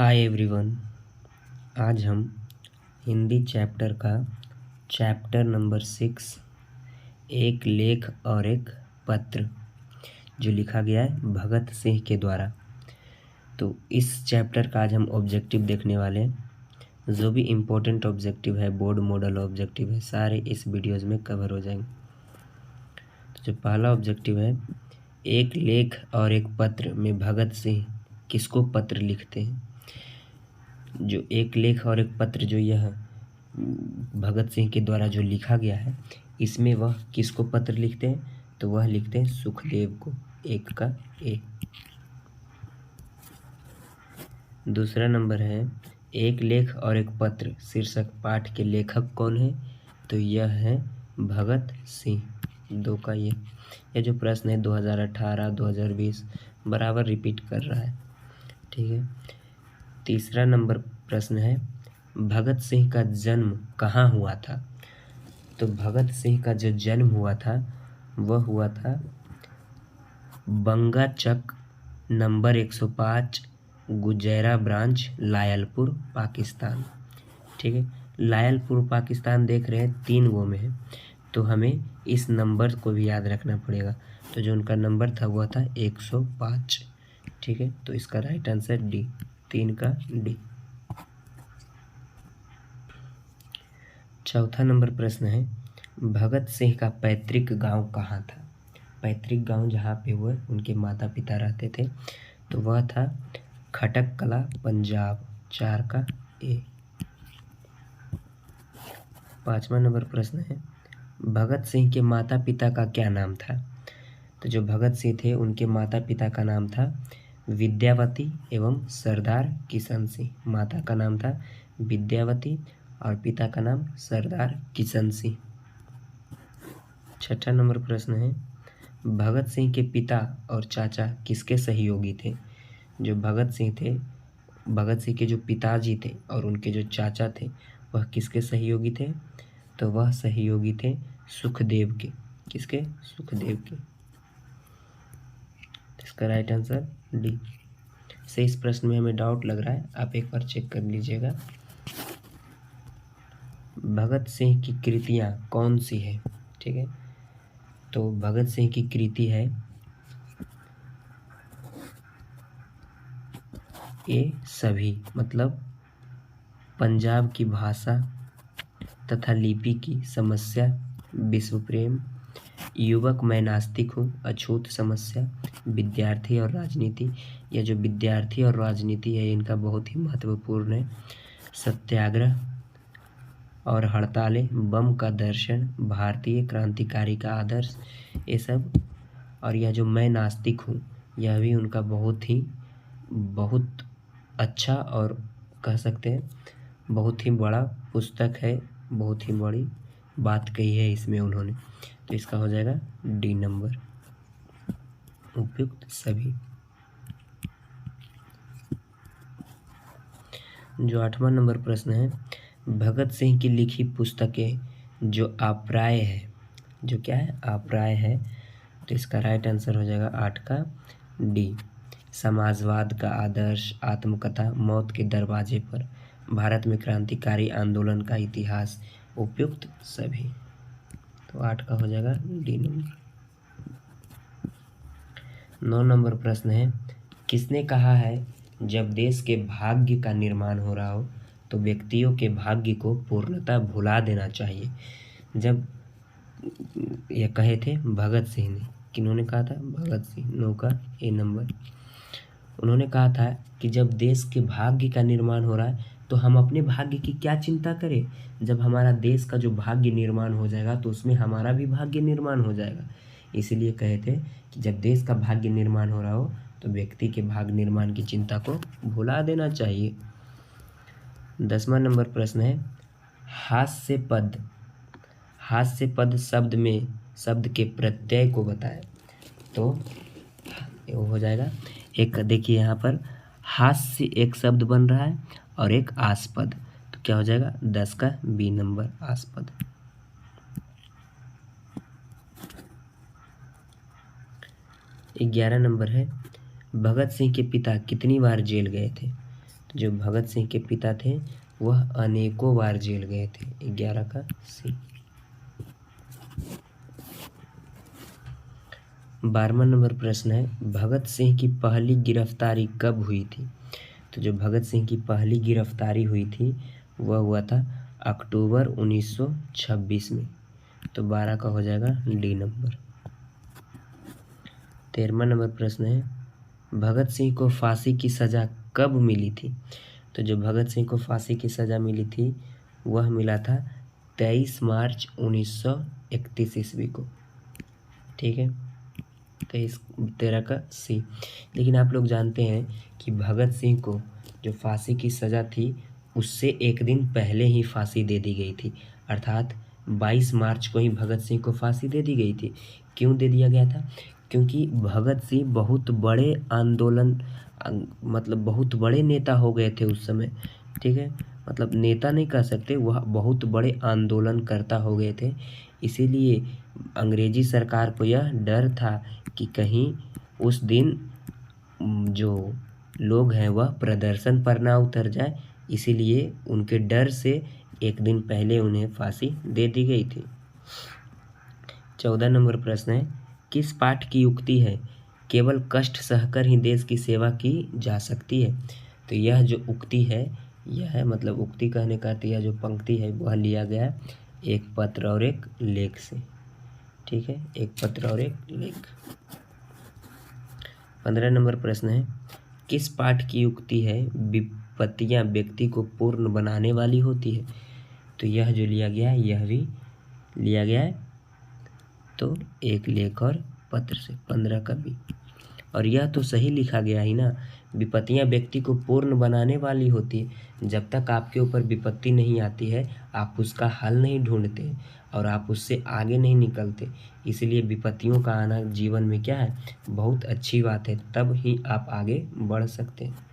Hi everyone. आज हम Hindi chapter का चैप्टर नंबर 6 एक लेख और एक पत्र जो लिखा गया है भगत सिंह के द्वारा। तो इस चैप्टर का आज हम ऑब्जेक्टिव देखने वाले हैं। जो भी इम्पोर्टेंट ऑब्जेक्टिव है, बोर्ड मॉडल ऑब्जेक्टिव है, सारे इस वीडियोज़ में कवर हो जाएंगे। तो जो पहला ऑब्जेक्टिव है, एक लेख और एक पत्र में भगत सिंह किसको पत्र लिखते हैं। जो एक लेख और एक पत्र जो यह भगत सिंह के द्वारा जो लिखा गया है, इसमें वह किसको पत्र लिखते हैं, तो वह लिखते हैं सुखदेव को। एक का ए। दूसरा नंबर है एक लेख और एक पत्र शीर्षक पाठ के लेखक कौन है, तो यह है भगत सिंह। दो का ये। यह जो प्रश्न है 2018 2020 बराबर रिपीट कर रहा है, ठीक है। तीसरा नंबर प्रश्न है भगत सिंह का जन्म कहाँ हुआ था, तो भगत सिंह का जो जन्म हुआ था वह हुआ था बंगा चक नंबर 105 गुजैरा ब्रांच लायलपुर पाकिस्तान, ठीक है। लायलपुर पाकिस्तान देख रहे हैं 3 गो में है, तो हमें इस नंबर को भी याद रखना पड़ेगा। तो जो उनका नंबर था वह था 105, ठीक है। तो इसका राइट आंसर डी, 3 का डी। चौथा नंबर प्रश्न है भगत सिंह का पैतृक गांव कहाँ था। पैतृक गांव जहाँ पे हुए उनके माता पिता रहते थे, तो वह था खटक कला पंजाब। 4 का ए। पांचवा नंबर प्रश्न है भगत सिंह के माता पिता का क्या नाम था, तो जो भगत सिंह थे उनके माता पिता का नाम था विद्यावती एवं सरदार किशन सिंह। माता का नाम था विद्यावती और पिता का नाम सरदार किशन सिंह। छठा नंबर प्रश्न है भगत सिंह के पिता और चाचा किसके सहयोगी थे। जो भगत सिंह थे, भगत सिंह के जो पिताजी थे और उनके जो चाचा थे वह किसके सहयोगी थे, तो वह सहयोगी थे सुखदेव के। किसके? सुखदेव के। इसका राइट आंसर डी। से इस प्रश्न में हमें डाउट लग रहा है, आप एक बार चेक कर लीजिएगा। भगत सिंह की कृतियाँ कौन सी है, ठीक है। तो भगत सिंह की कृति है ये सभी, मतलब पंजाब की भाषा तथा लिपि की समस्या, विश्व प्रेम, युवक मैं नास्तिक हूँ, अछूत समस्या, विद्यार्थी और राजनीति। यह जो विद्यार्थी और राजनीति है इनका बहुत ही महत्वपूर्ण है। सत्याग्रह और हड़तालें, बम का दर्शन, भारतीय क्रांतिकारी का आदर्श, ये सब। और यह जो मैं नास्तिक हूँ यह भी उनका बहुत अच्छा और कह सकते हैं बहुत ही बड़ा पुस्तक है, बहुत ही बड़ी बात कही है इसमें उन्होंने। तो इसका हो जाएगा डी नंबर, उपयुक्त सभी। जो 8वां नंबर प्रश्न है भगत सिंह की लिखी पुस्तकें जो अप्राय है, जो क्या है, अप्राय है, तो इसका राइट आंसर हो जाएगा 8 का डी। समाजवाद का आदर्श, आत्मकथा, मौत के दरवाजे पर, भारत में क्रांतिकारी आंदोलन का इतिहास, उपयुक्त सभी। तो 8 का हो जाएगा डी नंबर। 9 नंबर प्रश्न है किसने कहा है जब देश के भाग्य का निर्माण हो रहा हो तो व्यक्तियों के भाग्य को पूर्णतः भुला देना चाहिए। जब यह कहे थे भगत सिंह ने, किन्होंने कहा था, भगत सिंह। 9 का ए नंबर। उन्होंने कहा था कि जब देश के भाग्य का निर्माण हो रहा है तो हम अपने भाग्य की क्या चिंता करें। जब हमारा देश का जो भाग्य निर्माण हो जाएगा तो उसमें हमारा भी भाग्य निर्माण हो जाएगा। इसीलिए कहे थे कि जब देश का भाग्य निर्माण हो रहा हो तो व्यक्ति के भाग्य निर्माण की चिंता को भुला देना चाहिए। 10वां नंबर प्रश्न है हास्य पद शब्द के प्रत्यय को बताएं। तो वो हो जाएगा, एक देखिए यहाँ पर हास्य एक शब्द बन रहा है और एक आस्पद, तो क्या हो जाएगा 10 का बी नंबर, आस्पद। 11 नंबर है भगत सिंह के पिता कितनी बार जेल गए थे। तो जो भगत सिंह के पिता थे वह अनेकों बार जेल गए थे। 11 का सी। 12वां नंबर प्रश्न है, भगत सिंह की पहली गिरफ्तारी कब हुई थी? तो जो भगत सिंह की पहली गिरफ्तारी हुई थी वह हुआ था अक्टूबर 1926 में। तो 12 का हो जाएगा डी नंबर। 13वां नंबर प्रश्न है, भगत सिंह को फांसी की सज़ा कब मिली थी? तो जो भगत सिंह को फांसी की सज़ा मिली थी वह मिला था 23 मार्च 1931 ईस्वी को। ठीक है, 13 का सी। लेकिन आप लोग जानते हैं कि भगत सिंह को जो फांसी की सज़ा थी उससे एक दिन पहले ही फांसी दे दी गई थी, अर्थात 22 मार्च को ही भगत सिंह को फांसी दे दी गई थी। क्यों दे दिया गया था? क्योंकि भगत सिंह बहुत बड़े आंदोलन मतलब बहुत बड़े नेता हो गए थे उस समय। ठीक है, मतलब नेता नहीं कह सकते, वह बहुत बड़े आंदोलनकर्ता हो गए थे। इसीलिए अंग्रेजी सरकार को यह डर था कि कहीं उस दिन जो लोग हैं वह प्रदर्शन पर ना उतर जाए, इसीलिए उनके डर से एक दिन पहले उन्हें फांसी दे दी गई थी। 14 नंबर प्रश्न है, किस पाठ की उक्ति है केवल कष्ट सहकर ही देश की सेवा की जा सकती है? तो यह जो उक्ति है यह है, मतलब उक्ति कहने का अर्थ यह जो पंक्ति है वह लिया गया है एक पत्र और एक लेख से। ठीक है, एक पत्र और एक लेख। 15 नंबर प्रश्न है, किस पाठ की उक्ति है विपत्तियां व्यक्ति को पूर्ण बनाने वाली होती है? तो यह जो लिया गया है यह भी लिया गया है तो एक लेख और पत्र से। 15 का भी। और यह तो सही लिखा गया ही ना, विपत्तियां व्यक्ति को पूर्ण बनाने वाली होती है। जब तक आपके ऊपर विपत्ति नहीं आती है आप उसका हल नहीं ढूंढते और आप उससे आगे नहीं निकलते। इसलिए विपत्तियों का आना जीवन में क्या है, बहुत अच्छी बात है, तब ही आप आगे बढ़ सकते हैं।